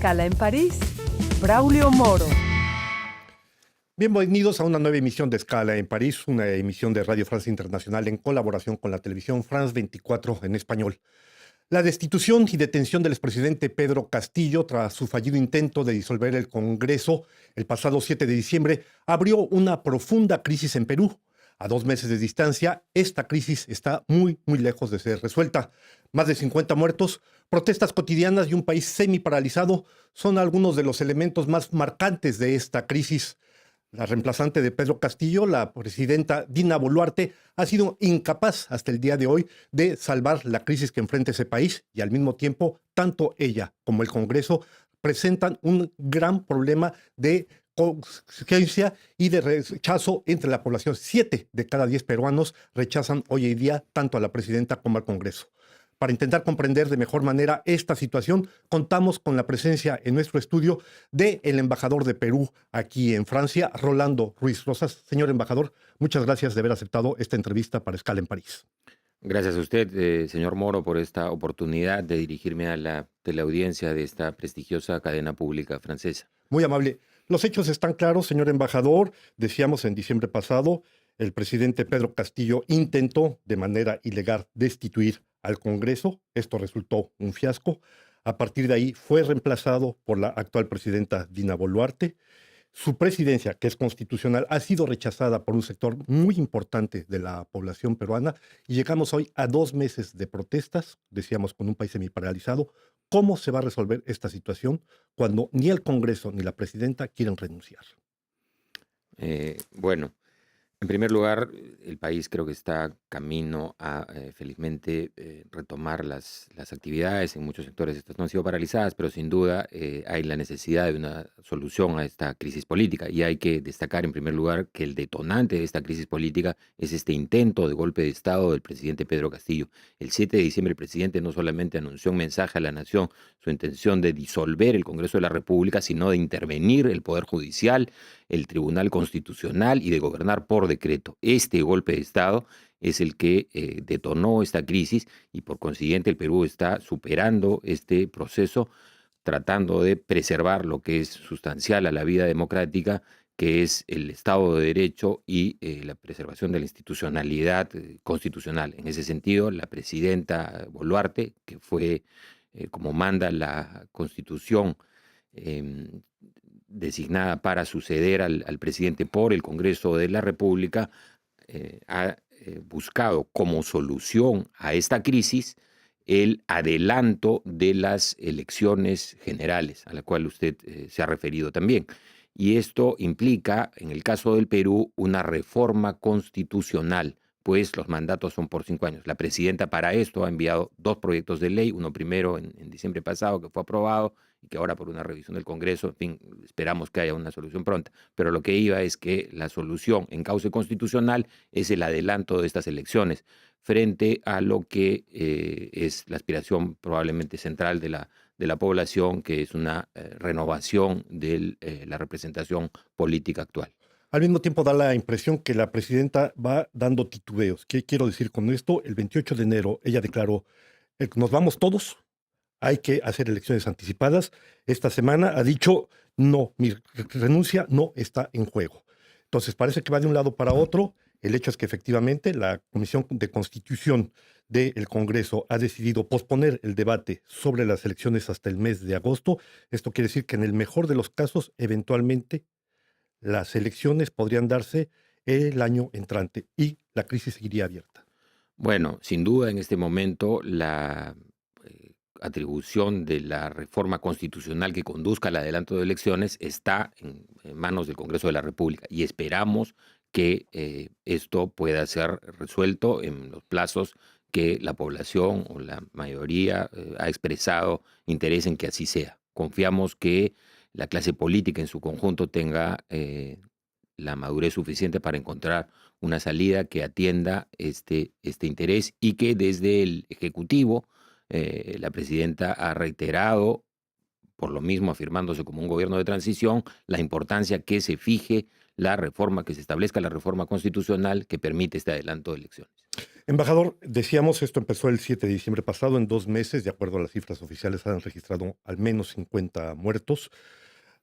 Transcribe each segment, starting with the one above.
Escala en París, Braulio Moro. Bienvenidos a una nueva emisión de Escala en París, una emisión de Radio France Internacional en colaboración con la televisión France 24 en español. La destitución y detención del expresidente Pedro Castillo tras su fallido intento de disolver el Congreso el pasado 7 de diciembre abrió una profunda crisis en Perú. A 2 meses de distancia, esta crisis está muy lejos de ser resuelta. Más de 50 muertos, protestas cotidianas y un país semi-paralizado son algunos de los elementos más marcantes de esta crisis. La reemplazante de Pedro Castillo, la presidenta Dina Boluarte, ha sido incapaz hasta el día de hoy de salvar la crisis que enfrenta ese país y al mismo tiempo, tanto ella como el Congreso presentan un gran problema de conciencia y de rechazo entre la población. 7 de cada 10 peruanos rechazan hoy en día tanto a la presidenta como al Congreso. Para intentar comprender de mejor manera esta situación, contamos con la presencia en nuestro estudio del embajador de Perú aquí en Francia, Rolando Ruiz Rosas. Señor embajador, muchas gracias de haber aceptado esta entrevista para Escala en París. Gracias a usted, señor Moro, por esta oportunidad de dirigirme a la teleaudiencia de esta prestigiosa cadena pública francesa. Muy amable. Los hechos están claros, señor embajador. Decíamos en diciembre pasado, el presidente Pedro Castillo intentó de manera ilegal destituir al Congreso. Esto resultó un fiasco. A partir de ahí fue reemplazado por la actual presidenta Dina Boluarte. Su presidencia, que es constitucional, ha sido rechazada por un sector muy importante de la población peruana y llegamos hoy a 2 meses de protestas, decíamos, con un país semiparalizado. ¿Cómo se va a resolver esta situación cuando ni el Congreso ni la presidenta quieren renunciar? Bueno, en primer lugar, el país creo que está camino a, felizmente, retomar las actividades. En muchos sectores estas no han sido paralizadas, pero sin duda hay la necesidad de una solución a esta crisis política. Y hay que destacar, en primer lugar, que el detonante de esta crisis política es este intento de golpe de Estado del presidente Pedro Castillo. El 7 de diciembre el presidente no solamente anunció un mensaje a la nación, su intención de disolver el Congreso de la República, sino de intervenir el Poder Judicial, el Tribunal Constitucional y de gobernar por decreto. Este golpe de Estado es el que detonó esta crisis y por consiguiente el Perú está superando este proceso, tratando de preservar lo que es sustancial a la vida democrática, que es el Estado de Derecho y la preservación de la institucionalidad constitucional. En ese sentido, la presidenta Boluarte, que fue, como manda la Constitución, designada para suceder al presidente por el Congreso de la República, ha buscado como solución a esta crisis el adelanto de las elecciones generales, a la cual usted se ha referido también. Y esto implica, en el caso del Perú, una reforma constitucional, pues los mandatos son por 5 años. La presidenta para esto ha enviado 2 proyectos de ley, uno primero en diciembre pasado que fue aprobado y que ahora por una revisión del Congreso, en fin, esperamos que haya una solución pronta. Pero lo que iba es que la solución en cauce constitucional es el adelanto de estas elecciones frente a lo que es la aspiración probablemente central de la población, que es una renovación de la representación política actual. Al mismo tiempo da la impresión que la presidenta va dando titubeos. ¿Qué quiero decir con esto? El 28 de enero ella declaró, nos vamos todos, hay que hacer elecciones anticipadas. Esta semana ha dicho, no, mi renuncia no está en juego. Entonces parece que va de un lado para otro. El hecho es que efectivamente la Comisión de Constitución del Congreso ha decidido posponer el debate sobre las elecciones hasta el mes de agosto. Esto quiere decir que en el mejor de los casos, eventualmente, las elecciones podrían darse el año entrante y la crisis seguiría abierta. Bueno, sin duda en este momento la atribución de la reforma constitucional que conduzca al adelanto de elecciones está en manos del Congreso de la República y esperamos que esto pueda ser resuelto en los plazos que la población o la mayoría ha expresado interés en que así sea. Confiamos que la clase política en su conjunto tenga la madurez suficiente para encontrar una salida que atienda este interés y que desde el Ejecutivo la presidenta ha reiterado, por lo mismo afirmándose como un gobierno de transición, la importancia que se fije la reforma, que se establezca la reforma constitucional que permite este adelanto de elecciones. Embajador, decíamos, esto empezó el 7 de diciembre pasado. En 2 meses, de acuerdo a las cifras oficiales, han registrado al menos 50 muertos.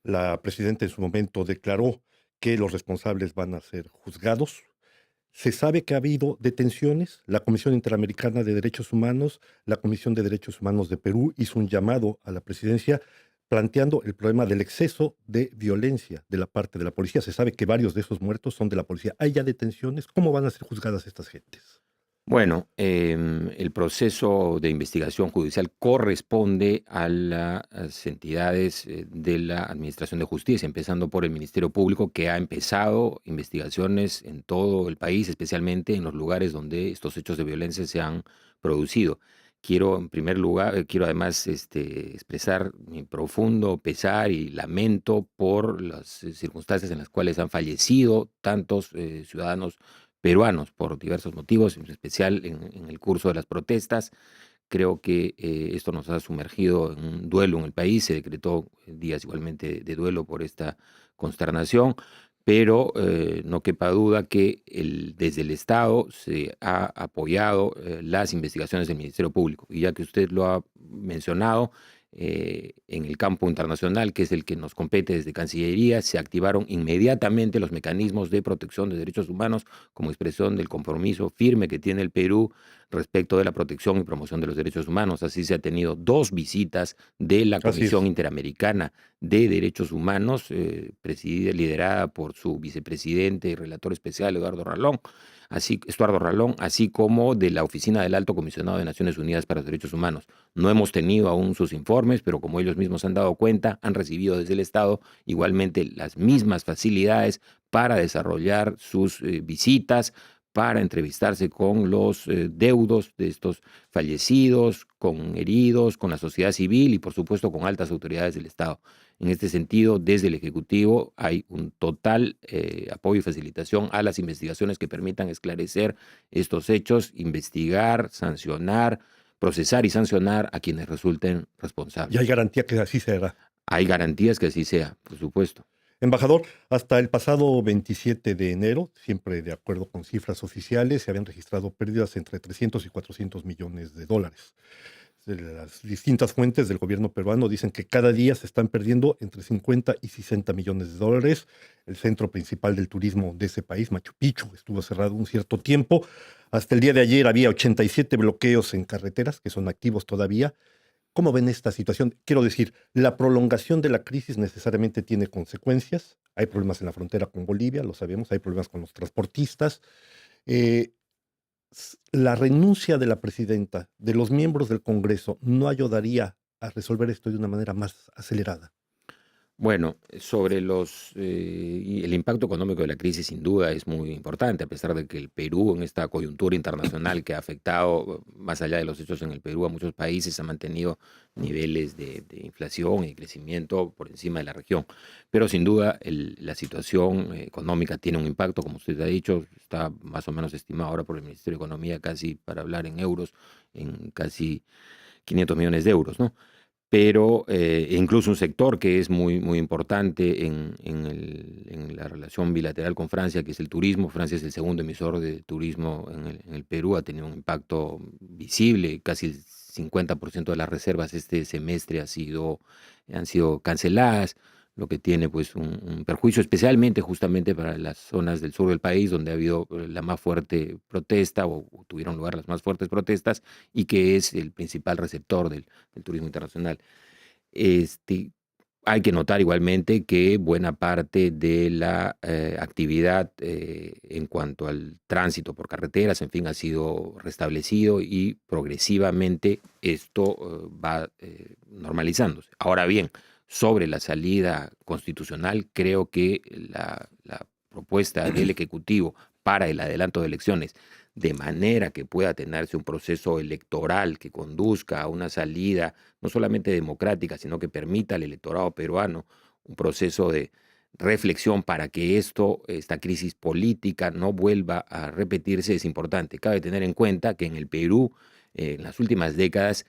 La presidenta en su momento declaró que los responsables van a ser juzgados. Se sabe que ha habido detenciones. La Comisión Interamericana de Derechos Humanos, la Comisión de Derechos Humanos de Perú hizo un llamado a la presidencia planteando el problema del exceso de violencia de la parte de la policía. Se sabe que varios de esos muertos son de la policía. ¿Hay ya detenciones? ¿Cómo van a ser juzgadas estas gentes? Bueno, el proceso de investigación judicial corresponde a las entidades de la Administración de Justicia, empezando por el Ministerio Público, que ha empezado investigaciones en todo el país, especialmente en los lugares donde estos hechos de violencia se han producido. Quiero, en primer lugar, quiero además expresar mi profundo pesar y lamento por las circunstancias en las cuales han fallecido tantos ciudadanos peruanos por diversos motivos, en especial en el curso de las protestas. Creo que esto nos ha sumergido en un duelo en el país. Se decretó días igualmente de duelo por esta consternación, pero no quepa duda que desde el Estado se ha apoyado las investigaciones del Ministerio Público. Y ya que usted lo ha mencionado, en el campo internacional, que es el que nos compete desde Cancillería, se activaron inmediatamente los mecanismos de protección de derechos humanos como expresión del compromiso firme que tiene el Perú respecto de la protección y promoción de los derechos humanos. Así se ha tenido 2 visitas de la Así Comisión es. Interamericana de Derechos Humanos, presidida, liderada por su vicepresidente y relator especial, Estuardo Ralón, así como de la Oficina del Alto Comisionado de Naciones Unidas para los Derechos Humanos. No hemos tenido aún sus informes, pero como ellos mismos han dado cuenta, han recibido desde el Estado igualmente las mismas facilidades para desarrollar sus visitas, para entrevistarse con los deudos de estos fallecidos, con heridos, con la sociedad civil y por supuesto con altas autoridades del Estado. En este sentido, desde el Ejecutivo hay un total apoyo y facilitación a las investigaciones que permitan esclarecer estos hechos, investigar, sancionar, procesar y sancionar a quienes resulten Y responsables. hay garantía que así será. Hay garantías que así sea, por supuesto. Embajador, hasta el pasado 27 de enero, siempre de acuerdo con cifras oficiales, se habían registrado pérdidas entre 300 y 400 millones de dólares. Las distintas fuentes del gobierno peruano dicen que cada día se están perdiendo entre 50 y 60 millones de dólares. El centro principal del turismo de ese país, Machu Picchu, estuvo cerrado un cierto tiempo. Hasta el día de ayer había 87 bloqueos en carreteras que son activos todavía. ¿Cómo ven esta situación? Quiero decir, la prolongación de la crisis necesariamente tiene consecuencias. Hay problemas en la frontera con Bolivia, lo sabemos, hay problemas con los transportistas. Eh, la renuncia de la presidenta, de los miembros del Congreso, no ayudaría a resolver esto de una manera más acelerada. Bueno, sobre y el impacto económico de la crisis sin duda es muy importante, a pesar de que el Perú en esta coyuntura internacional que ha afectado, más allá de los hechos en el Perú, a muchos países, ha mantenido niveles de inflación y crecimiento por encima de la región. Pero sin duda la situación económica tiene un impacto, como usted ha dicho, está más o menos estimado ahora por el Ministerio de Economía, casi para hablar en euros, en casi 500 millones de euros, ¿no? Pero incluso un sector que es muy, muy importante en la relación bilateral con Francia, que es el turismo. Francia es el segundo emisor de turismo en el Perú, ha tenido un impacto visible, casi el 50% de las reservas este semestre han sido canceladas, lo que tiene pues un perjuicio especialmente justamente para las zonas del sur del país donde ha habido la más fuerte protesta o tuvieron lugar las más fuertes protestas y que es el principal receptor del turismo internacional. Este, Hay que notar igualmente que buena parte de la actividad en cuanto al tránsito por carreteras, en fin, ha sido restablecido y progresivamente esto va normalizándose. Ahora bien, sobre la salida constitucional, creo que la propuesta del Ejecutivo para el adelanto de elecciones, de manera que pueda tenerse un proceso electoral que conduzca a una salida no solamente democrática, sino que permita al electorado peruano un proceso de reflexión para que esta crisis política no vuelva a repetirse, es importante. Cabe tener en cuenta que en el Perú, en las últimas décadas,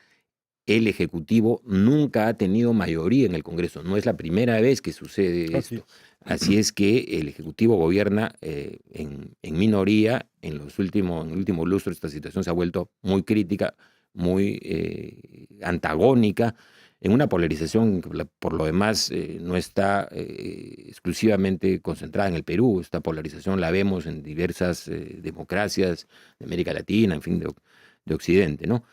el Ejecutivo nunca ha tenido mayoría en el Congreso. No es la primera vez que sucede Así esto. es. Así es que el Ejecutivo gobierna en minoría. En el último lustro esta situación se ha vuelto muy crítica, muy antagónica, en una polarización que por lo demás no está exclusivamente concentrada en el Perú. Esta polarización la vemos en diversas democracias de América Latina, en fin, de Occidente, ¿no?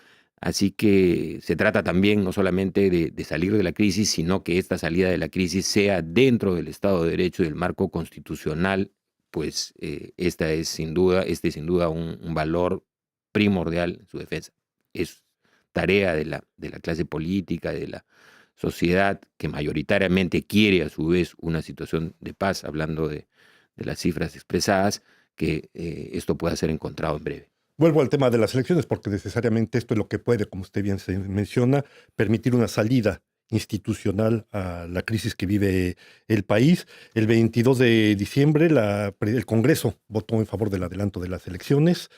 Así que se trata también no solamente de salir de la crisis, sino que esta salida de la crisis sea dentro del Estado de Derecho y del marco constitucional, pues este es sin duda un valor primordial en su defensa. Es tarea de la clase política, de la sociedad que mayoritariamente quiere a su vez una situación de paz, hablando de las cifras expresadas, que esto pueda ser encontrado en breve. Vuelvo al tema de las elecciones porque necesariamente esto es lo que puede, como usted bien se menciona, permitir una salida institucional a la crisis que vive el país. El 22 de diciembre el Congreso votó en favor del adelanto de las elecciones.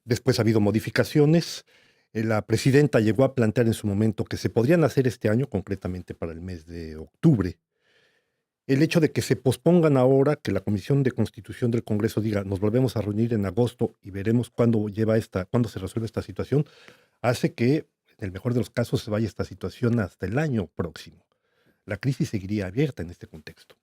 Después ha habido modificaciones. La presidenta llegó a plantear en su momento que se podrían hacer este año, concretamente para el mes de octubre. El hecho de que se pospongan ahora, que la Comisión de Constitución del Congreso diga, nos volvemos a reunir en agosto y veremos cuándo se resuelve esta situación, hace que, en el mejor de los casos, se vaya esta situación hasta el año próximo. La crisis seguiría abierta en este contexto.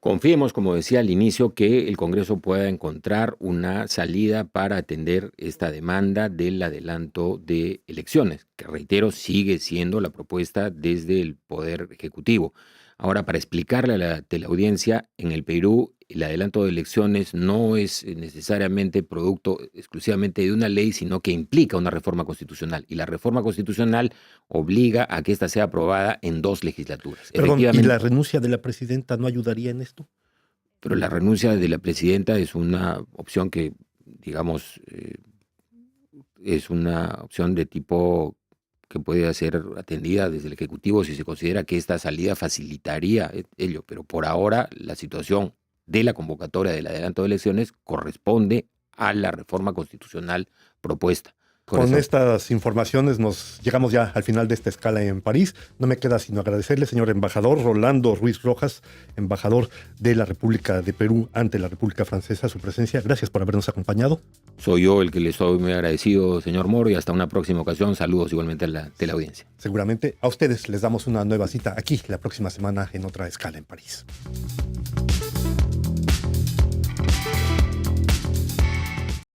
Confiemos, como decía al inicio, que el Congreso pueda encontrar una salida para atender esta demanda del adelanto de elecciones, que reitero, sigue siendo la propuesta desde el Poder Ejecutivo. Ahora, para explicarle a la teleaudiencia, en el Perú el adelanto de elecciones no es necesariamente producto exclusivamente de una ley, sino que implica una reforma constitucional. Y la reforma constitucional obliga a que ésta sea aprobada en 2 legislaturas. Perdón, ¿y la renuncia de la presidenta no ayudaría en esto? Pero la renuncia de la presidenta es una opción que, digamos, es una opción de tipo que puede ser atendida desde el Ejecutivo si se considera que esta salida facilitaría ello. Pero por ahora la situación de la convocatoria del adelanto de elecciones corresponde a la reforma constitucional propuesta. Con estas informaciones llegamos ya al final de esta escala en París. No me queda sino agradecerle, señor embajador Rolando Ruiz Rojas, embajador de la República de Perú ante la República Francesa, su presencia. Gracias por habernos acompañado. Soy yo el que le estoy muy agradecido, señor Moro, y hasta una próxima ocasión. Saludos igualmente a la teleaudiencia. Seguramente a ustedes les damos una nueva cita aquí la próxima semana en otra escala en París.